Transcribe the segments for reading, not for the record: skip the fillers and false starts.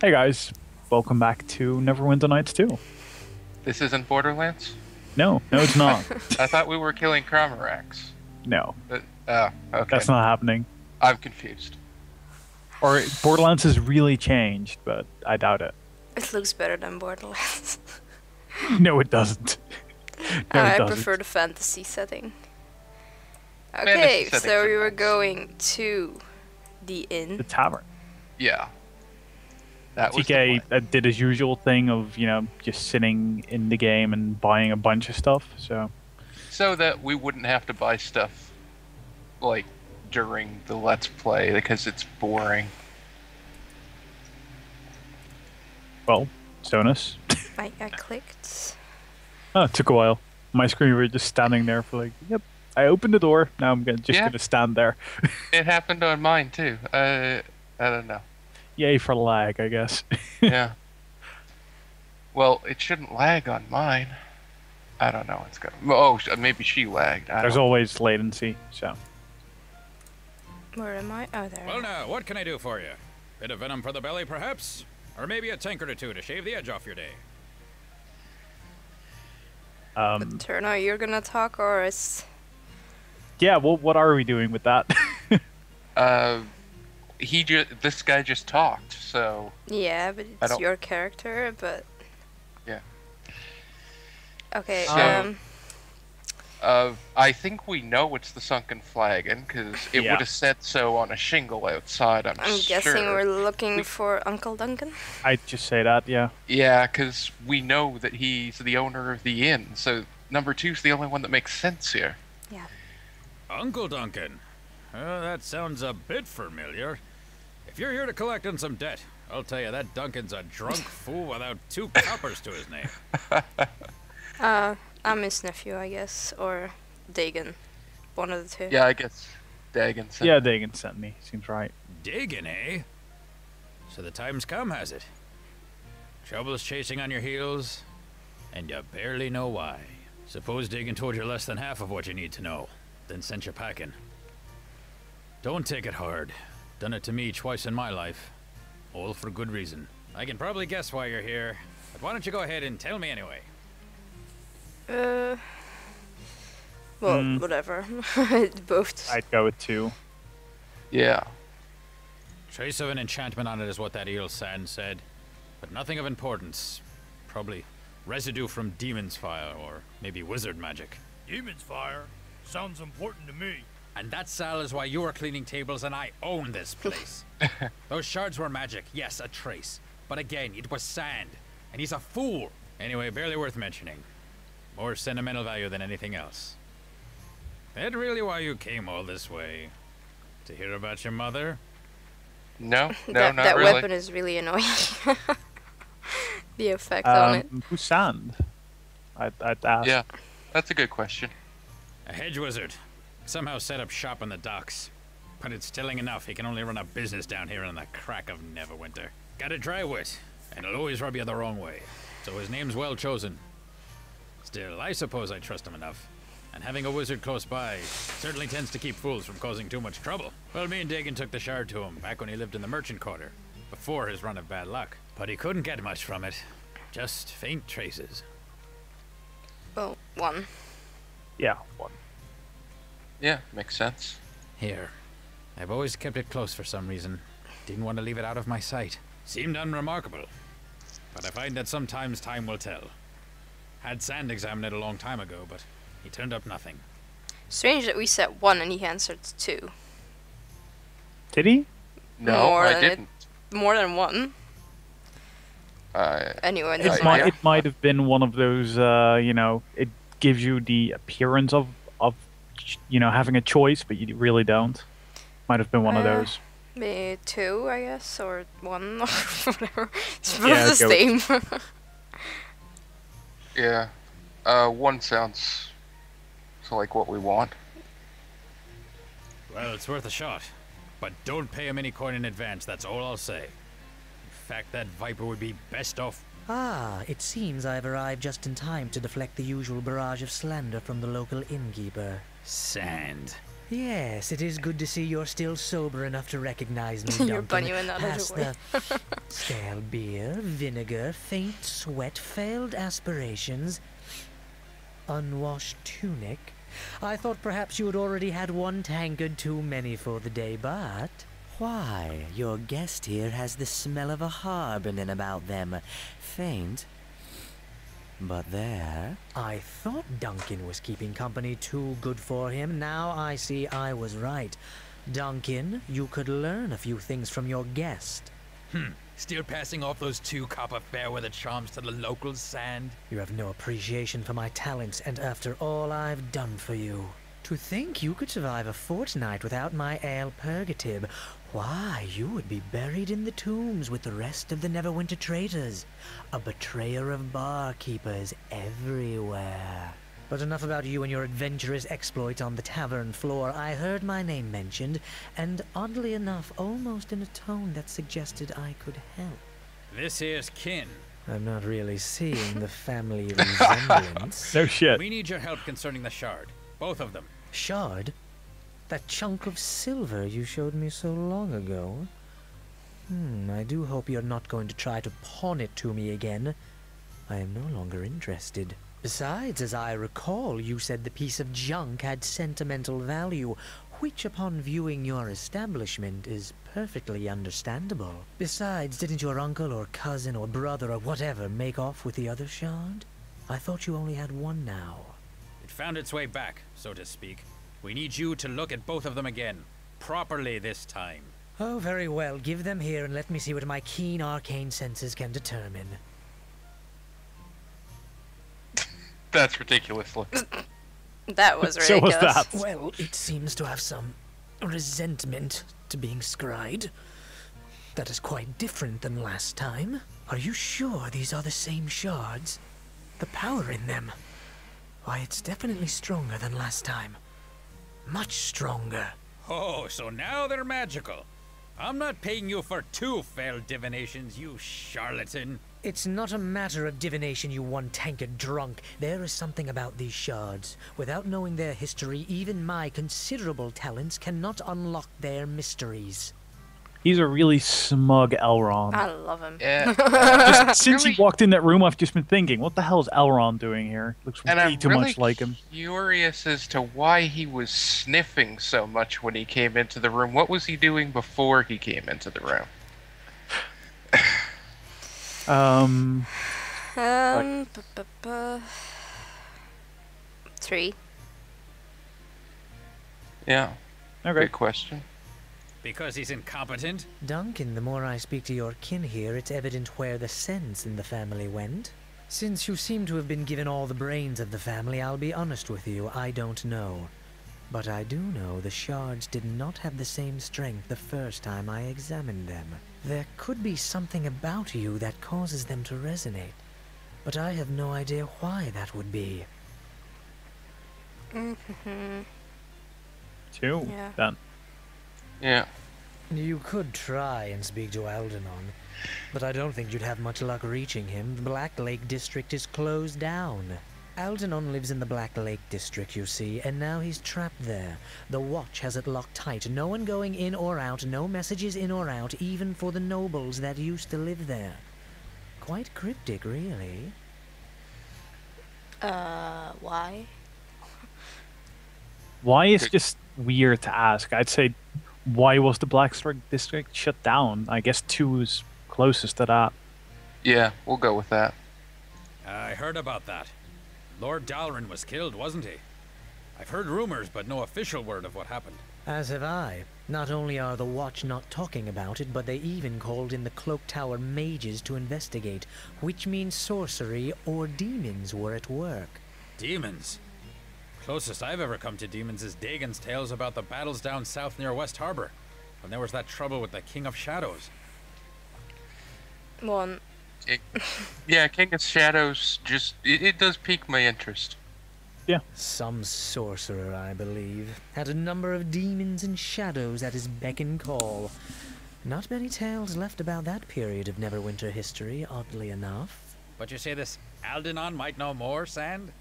Hey guys, welcome back to Neverwinter Nights 2. This isn't Borderlands? No, it's I, not. I thought we were killing Cramarax. No, But, okay. that's not happening. I'm confused. Or Borderlands has really changed, but I doubt it. It looks better than Borderlands. No, it doesn't. No, it I doesn't. prefer the fantasy setting. Fantasy Okay, settings so are we were nice. going to the The inn. tavern. Yeah. That was the TK plan. did his usual thing of, just sitting in the game and buying a bunch of stuff, so... So that we wouldn't have to buy stuff, like, during the Let's Play, because it's boring. Well, Sonus. I clicked. Oh, it took a while. My screen, we were just standing there for like, yep, I opened the door, now I'm just Yeah. gonna stand there. It happened on mine, too. I don't know. Yay for lag, I guess. Yeah. Well, it shouldn't lag on mine. I don't know what's going on. Oh, maybe she lagged. There's always latency, so... Where am I? Oh, there. Well now, what can I do for you? Bit of venom for the belly, perhaps? Or maybe a tankard or two to shave the edge off your day? Turno, you're gonna talk, or is... Yeah, well, what are we doing with that? This guy just talked, so... Yeah, but I it's don't- your character, but... Yeah. Okay, So- I think we know it's the sunken flagon, because it Yeah. would have said so on a shingle outside, I'm I'm sure. guessing we're looking for Uncle Duncan. I'd just say that, yeah. Yeah, because we know that he's the owner of the inn, so number two's the only one that makes sense here. Yeah. Uncle Duncan. That sounds a bit familiar. If you're here to collect on some debt, I'll tell you that Duncan's a drunk fool without 2 coppers to his name. I'm his nephew, I guess, or Dagon. One of the two. Yeah, I guess Dagon said. Yeah, Dagan sent me. Seems right. Digging, eh? So the time's come, has it? Trouble's chasing on your heels, and you barely know why. Suppose Diggin told you less than half of what you need to know, then sent you packing. Don't take it hard. Done it to me twice in my life. All for good reason. I can probably guess why you're here, but why don't you go ahead and tell me anyway? Well, whatever. Both. I'd go with 2. Yeah. Trace of an enchantment on it is what that eel sand said, but nothing of importance. Probably residue from demon's fire, or maybe wizard magic. Demon's fire? Sounds important to me. And that, Sal, is why you are cleaning tables and I own this place. Those shards were magic, yes, a trace. But again, it was sand, and he's a fool. Anyway, barely worth mentioning. More sentimental value than anything else. That really why you came all this way? To hear about your mother? No, that not really. weapon is really annoying. The effect on it. Who's Sand? I'd ask. Yeah, that's a good question. A hedge wizard. Somehow set up shop on the docks. But it's telling enough he can only run a business down here in the crack of Neverwinter. Got a dry wit, and he'll always rub you the wrong way. So his name's well chosen. Still, I suppose I trust him enough. And having a wizard close by certainly tends to keep fools from causing too much trouble. Well, me and Dagan took the shard to him back when he lived in the merchant quarter, before his run of bad luck. But he couldn't get much from it. Just faint traces. Well, 1. Yeah, 1. Yeah, makes sense. Here. I've always kept it close for some reason. Didn't want to leave it out of my sight. Seemed unremarkable. But I find that sometimes time will tell. Had Sand examine it a long time ago, but he turned up nothing. Strange that we said 1 and he answered 2. Did he? No, More I than didn't. More than 1. Anyway, It doesn't might, matter. it might have been one of those, it gives you the appearance of having a choice, but you really don't. Might have been one of those. Maybe 2, I guess, or 1, or whatever. It's both Yeah, the go with same. Yeah. 1 sounds so like what we want. Well, it's worth a shot. But don't pay him any coin in advance, that's all I'll say. In fact, that viper would be best off. Ah, it seems I've arrived just in time to deflect the usual barrage of slander from the local innkeeper. Sand. Yes, it is good to see you're still sober enough to recognize me, You're Duncan. bunny in that Past other way. the stale beer, vinegar, faint sweat, failed aspirations, unwashed tunic. I thought perhaps you had already had one tankard too many for the day, but... Why, your guest here has the smell of a harbonin about them. Faint, but there. I thought Duncan was keeping company too good for him. Now I see I was right. Duncan, you could learn a few things from your guest. Still passing off those 2 copper fairweather charms to the locals, Sand? You have no appreciation for my talents, and after all I've done for you. To think you could survive a fortnight without my ale purgative. Why, you would be buried in the tombs with the rest of the Neverwinter traitors. A betrayer of barkeepers everywhere. But enough about you and your adventurous exploits on the tavern floor. I heard my name mentioned, and oddly enough, almost in a tone that suggested I could help. This here's Kin. I'm not really seeing the family resemblance. No shit. We need your help concerning the shard. Both of them. Shard? That chunk of silver you showed me so long ago? I do hope you're not going to try to pawn it to me again. I am no longer interested. Besides, as I recall, you said the piece of junk had sentimental value, which upon viewing your establishment is perfectly understandable. Besides, didn't your uncle or cousin or brother or whatever make off with the other shard? I thought you only had one now. It found its way back, so to speak. We need you to look at both of them again. Properly this time. Oh, very well. Give them here and let me see what my keen arcane senses can determine. That's ridiculous. That was ridiculous. So was that. Well, it seems to have some resentment to being scryed. That is quite different than last time. Are you sure these are the same shards? The power in them. Why, it's definitely stronger than last time. Much stronger. Oh, so now they're magical. I'm not paying you for 2 failed divinations, you charlatan. It's not a matter of divination, you one-tankard drunk. There is something about these shards. Without knowing their history, even my considerable talents cannot unlock their mysteries. He's a really smug Elrond. I love him. Yeah. Just since he walked in that room, I've just been thinking, what the hell is Elrond doing here? Looks And way I'm too really much like him. curious as to why he was sniffing so much when he came into the room. What was he doing before he came into the room? Bu- 3. Yeah. Okay. Good question. Because he's incompetent? Duncan, the more I speak to your kin here, it's evident where the sense in the family went. Since you seem to have been given all the brains of the family, I'll be honest with you, I don't know. But I do know the shards did not have the same strength the first time I examined them. There could be something about you that causes them to resonate, but I have no idea why that would be. 2. Yeah. Then. Yeah. You could try and speak to Algernon, but I don't think you'd have much luck reaching him. The Black Lake District is closed down. Algernon lives in the Black Lake District, you see, and now he's trapped there. The Watch has it locked tight. No one going in or out, no messages in or out, even for the nobles that used to live there. Quite cryptic, really. Why? Why is just weird to ask. I'd say, why was the Black District shut down? I guess 2 is closest to that. Yeah, we'll go with that. I heard about that. Lord Dalrin was killed, wasn't he? I've heard rumors, but no official word of what happened. As have I. Not only are the Watch not talking about it, but they even called in the Cloak Tower mages to investigate, which means sorcery or demons were at work. Demons? Closest I've ever come to demons is Dagon's tales about the battles down south near West Harbor, when there was that trouble with the King of Shadows. 1. Yeah, King of Shadows it does pique my interest. Yeah. Some sorcerer, I believe, had a number of demons and shadows at his beck and call. Not many tales left about that period of Neverwinter history, oddly enough. But you say this Algernon might know more, Sand?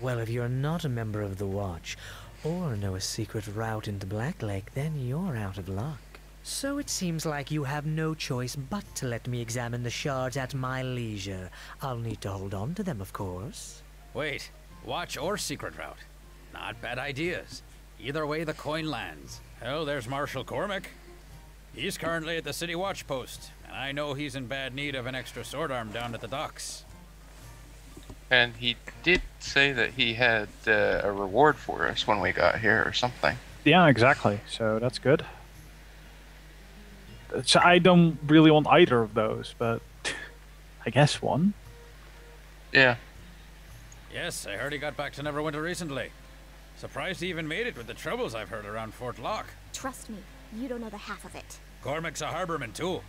Well, if you're not a member of the Watch, or know a secret route into Black Lake, then you're out of luck. So it seems like you have no choice but to let me examine the shards at my leisure. I'll need to hold on to them, of course. Wait, watch or secret route. Not bad ideas. Either way, the coin lands. Hell, there's Marshal Cormac. He's currently at the city watch post, and I know he's in bad need of an extra sword arm down at the docks. And he did say that he had a reward for us when we got here or something. Yeah, exactly. So that's good. So I don't really want either of those, but I guess one. Yeah. Yes, I heard he got back to Neverwinter recently. Surprised he even made it with the troubles I've heard around Fort Locke. Trust me, you don't know the half of it. Cormac's a harborman too.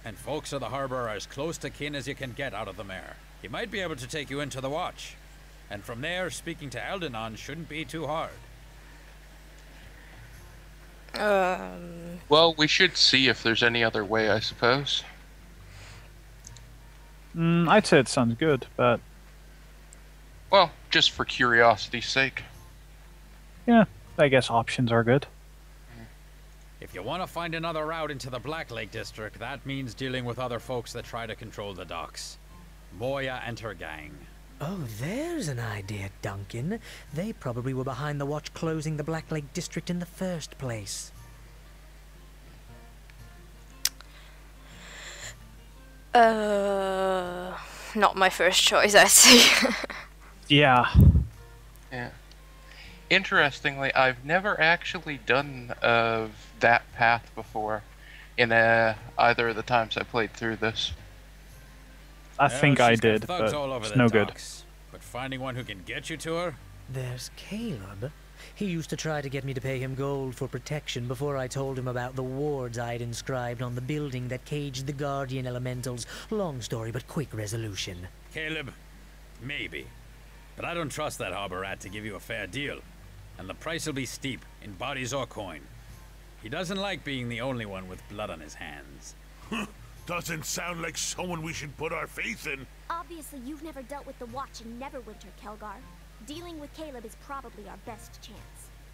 And folks of the harbor are as close to kin as you can get out of the mare. He might be able to take you into the watch. And from there, speaking to Aldenon shouldn't be too hard. Well, we should see if there's any other way, I suppose. I'd say it sounds good, but Well, just for curiosity's sake. yeah, I guess options are good. If you want to find another route into the Black Lake district, that means dealing with other folks that try to control the docks. Moya and her gang. Oh, there's an idea, Duncan. They probably were behind the watch closing the Black Lake district in the first place. Not my first choice, I'd say. Yeah. Yeah. Interestingly, I've never actually done that path before in either of the times I played through this. I think I she's got did, thugs but all over it's the no good. docks. But finding one who can get you to her? There's Caleb. He used to try to get me to pay him gold for protection before I told him about the wards I'd inscribed on the building that caged the Guardian Elementals. Long story, but quick resolution. Caleb, maybe. But I don't trust that harbor rat to give you a fair deal. And the price will be steep, in bodies or coin. He doesn't like being the only one with blood on his hands. Doesn't sound like someone we should put our faith in. Obviously, you've never dealt with the Watch in Neverwinter, Kelgar. Dealing with Caleb is probably our best chance.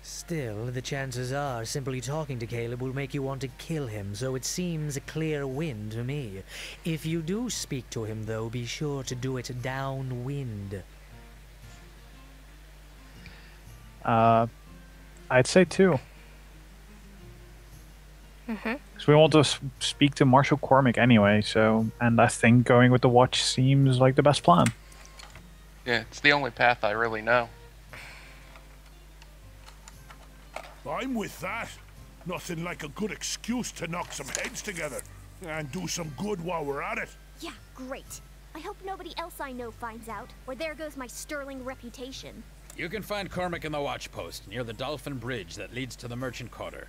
Still, the chances are simply talking to Caleb will make you want to kill him, so it seems a clear win to me. If you do speak to him, though, be sure to do it downwind. I'd say 2. Because we want to speak to Marshal Cormac anyway, so, and I think going with the watch seems like the best plan. Yeah, it's the only path I really know. I'm with that. Nothing like a good excuse to knock some heads together. And do some good while we're at it. Yeah, great. I hope nobody else I know finds out, or there goes my sterling reputation. You can find Cormac in the watch post, near the Dolphin Bridge that leads to the Merchant Quarter.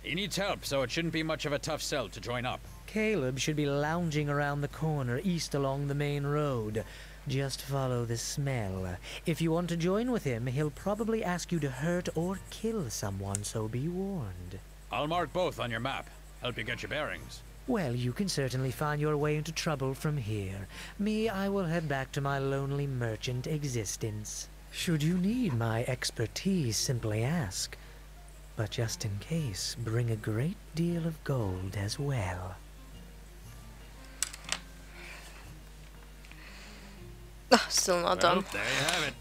He needs help, so it shouldn't be much of a tough sell to join up. Caleb should be lounging around the corner east along the main road. Just follow the smell. If you want to join with him, he'll probably ask you to hurt or kill someone, so be warned. I'll mark both on your map. Help you get your bearings. Well, you can certainly find your way into trouble from here. Me, I will head back to my lonely merchant existence. Should you need my expertise, simply ask. But just in case, bring a great deal of gold as well. Still not Well, done. there you have it.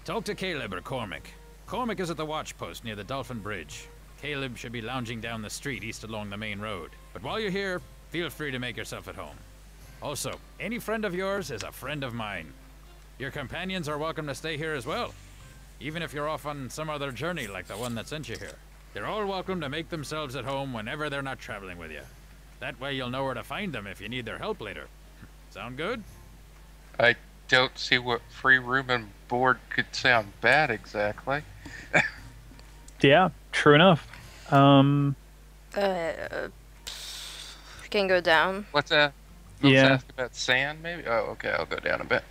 Talk to Caleb or Cormac. Cormac is at the watch post near the Dolphin Bridge. Caleb should be lounging down the street east along the main road. But while you're here, feel free to make yourself at home. Also, any friend of yours is a friend of mine. Your companions are welcome to stay here as well, even if you're off on some other journey like the one that sent you here. They're all welcome to make themselves at home whenever they're not traveling with you. That way you'll know where to find them if you need their help later. Sound good? I don't see what free room and board could sound bad exactly. Yeah, true enough. You can go down. What's that? Let's Yeah. ask about sand, maybe? Oh, okay, I'll go down a bit.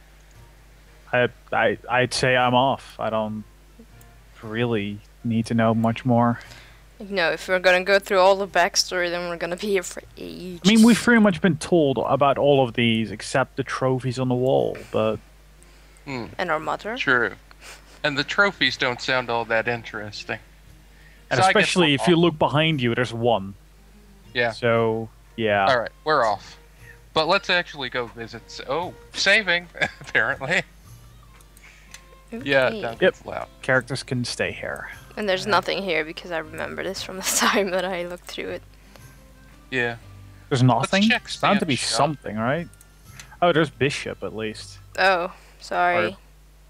I'd say I'm off. I don't really need to know much more. You know, if we're gonna go through all the backstory, then we're gonna be here for ages. I mean, we've pretty much been told about all of these except the trophies on the wall, but Hmm, And our mother. true. And the trophies don't sound all that interesting. And So I guess especially we're if you off. look behind you, there's one. Yeah. So, yeah. All right, we're off. But let's actually go visit. Oh, saving apparently. Yeah, Okay. that gets loud. Characters can stay here. And there's nothing here because I remember this from the time that I looked through it. Yeah. There's nothing? check It's bound to be Stan's shop. something, right? Oh, there's Bishop, at least. Oh, sorry.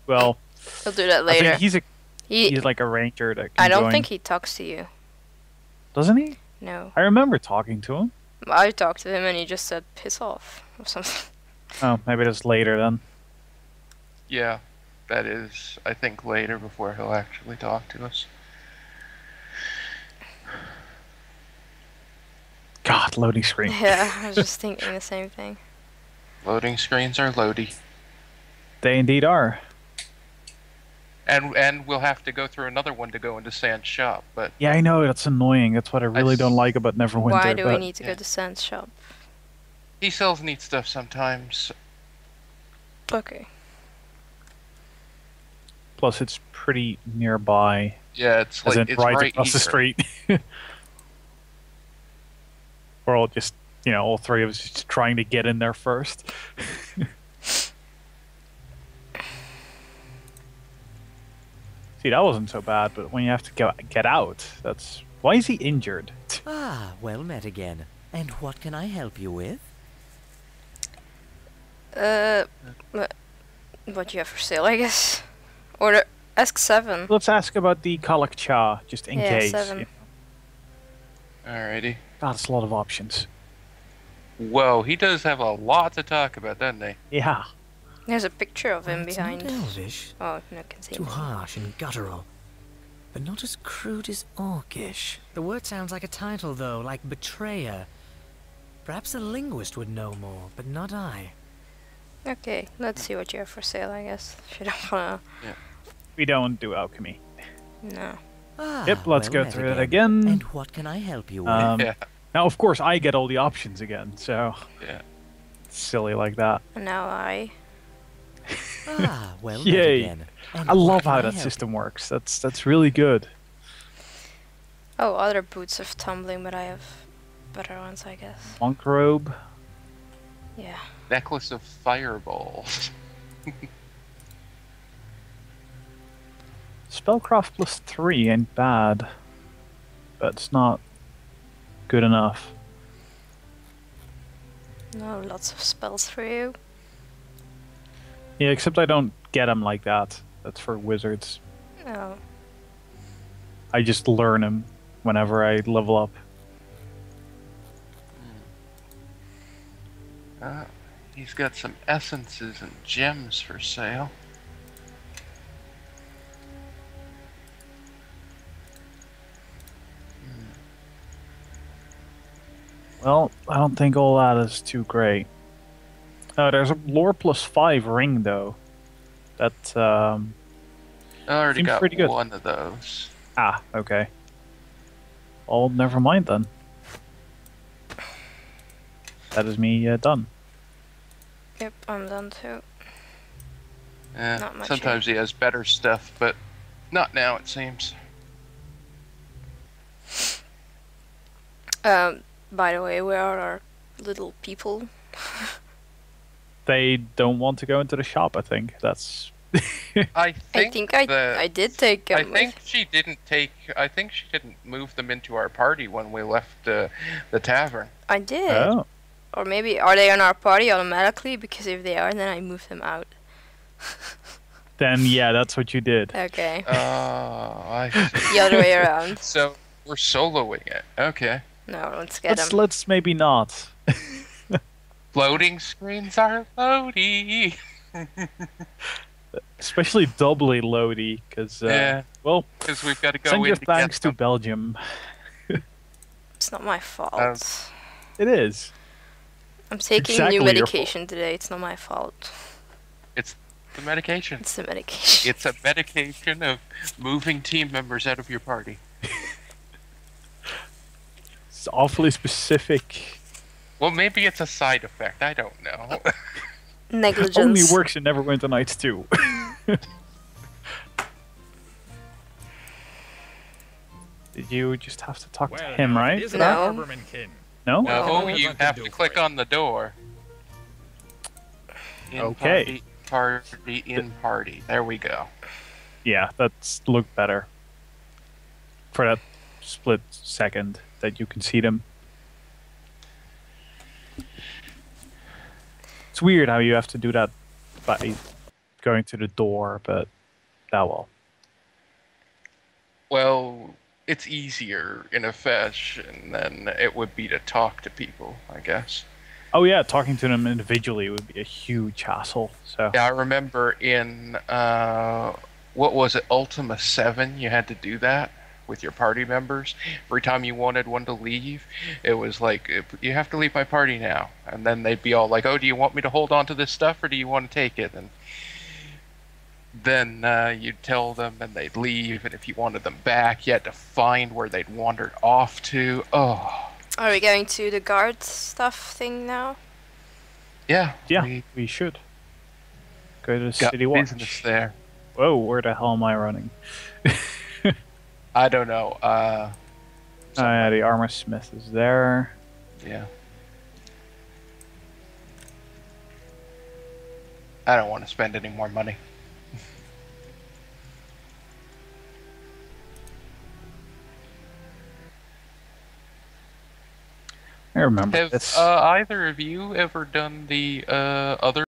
Well, He'll do that I later. think He, he's like a ranger that can I don't join. think he talks to you. Doesn't he? No. I remember talking to him. I talked to him and he just said piss off or something. Oh, maybe that's later then. Yeah. That is, I think, later before he'll actually talk to us. God, loading screen. Yeah, I was just thinking the same thing. Loading screens are loady. They indeed are. And we'll have to go through another one to go into Sand's shop, but Yeah, I know, that's annoying. That's what I really don't like about Neverwinter. Why do we but need to go yeah. to Sand's shop? he sells neat stuff sometimes. Okay. Plus, it's pretty nearby. Yeah, it's As like in it's right right across the here. street. We're all just, all three of us just trying to get in there first. See, that wasn't so bad, but when you have to get out, that's... Why is he injured? Ah, well met again. And what can I help you with? What do you have for sale, I guess? Or ask 7. Let's ask about the Kalak Cha, just in Yeah, case. 7. Alrighty. God, it's a lot of options. Whoa, he does have a lot to talk about, doesn't he? Yeah. There's a picture of him It's behind. not elvish, Oh, no, can see. too harsh and guttural, but not as crude as orcish. The word sounds like a title, though, like betrayer. Perhaps a linguist would know more, but not I. Okay, let's see what you have for sale, I guess. If you don't wanna... We don't do alchemy. No. Ah, Yep, let's well go met through it again. And what can I help you with? Yeah. Now, of course, I get all the options again, so... Yeah. It's silly like that. And now I... Ah, well met Yay. again. And I what love can how I that help system works. That's really good. Oh, other boots of tumbling, but I have better ones, I guess. Monk robe. Yeah. Necklace of fireballs. Spellcraft +3 ain't bad, but it's not good enough. No, lots of spells for you. Yeah, except I don't get them like that. That's for wizards. Oh. I just learn them whenever I level up. He's got some essences and gems for sale. Well, I don't think all that is too great. Oh, there's a lore +5 ring though. That I already Seems got pretty good. one of those. okay. Oh, never mind then. That is me done. Yep, I'm done too. Yeah, Not much sometimes he has better stuff, but not now, it seems. By the way, where are our little people? They don't want to go into the shop, I think. That's I I think, think I did take I them think with. she didn't take. I think she didn't move them into our party when we left the tavern. I did. Oh. Or maybe, are they on our party automatically? Because if they are, then I move them out. Then yeah, that's what you did. Okay. I The other way around. So we're soloing it. Okay. No, let's get them. Let's maybe not. Loading screens are loady. Especially doubly loady, because Yeah. well, Because we've got to go send in your to thanks get to them. Belgium. It's not my fault. It is. I'm taking exactly new your medication today. It's not my fault. It's the medication. It's the medication. It's a medication of moving team members out of your party. It's awfully specific. Well, maybe it's a side effect. I don't know. Negligence. Only works in Neverwinter Nights too. You just have to talk to Well, him, now, right? If it for is that? No. Arborman kin. No? No, That's you what I have can to do click for you. on the door. In Okay. in party. There we go. Yeah, that's look better. For that split second that you can see them. It's weird how you have to do that by going to the door, but that will. Well, it's easier in a fashion than it would be to talk to people, I guess. Oh yeah, talking to them individually would be a huge hassle. So Yeah, I remember in what was it, Ultima 7, you had to do that with your party members. Every time you wanted one to leave, it was like, you have to leave my party now. And then they'd be all like, oh, do you want me to hold on to this stuff or do you want to take it? And then you'd tell them and they'd leave. And if you wanted them back, you had to find where they'd wandered off to. Oh, Are we going to the guard stuff thing now? yeah. yeah, we should go to the got city watch. business there. Whoa, where the hell am I running? I don't know. Oh yeah, the armor smith is there. Yeah. I don't want to spend any more money. I remember Have this. either of you ever done the other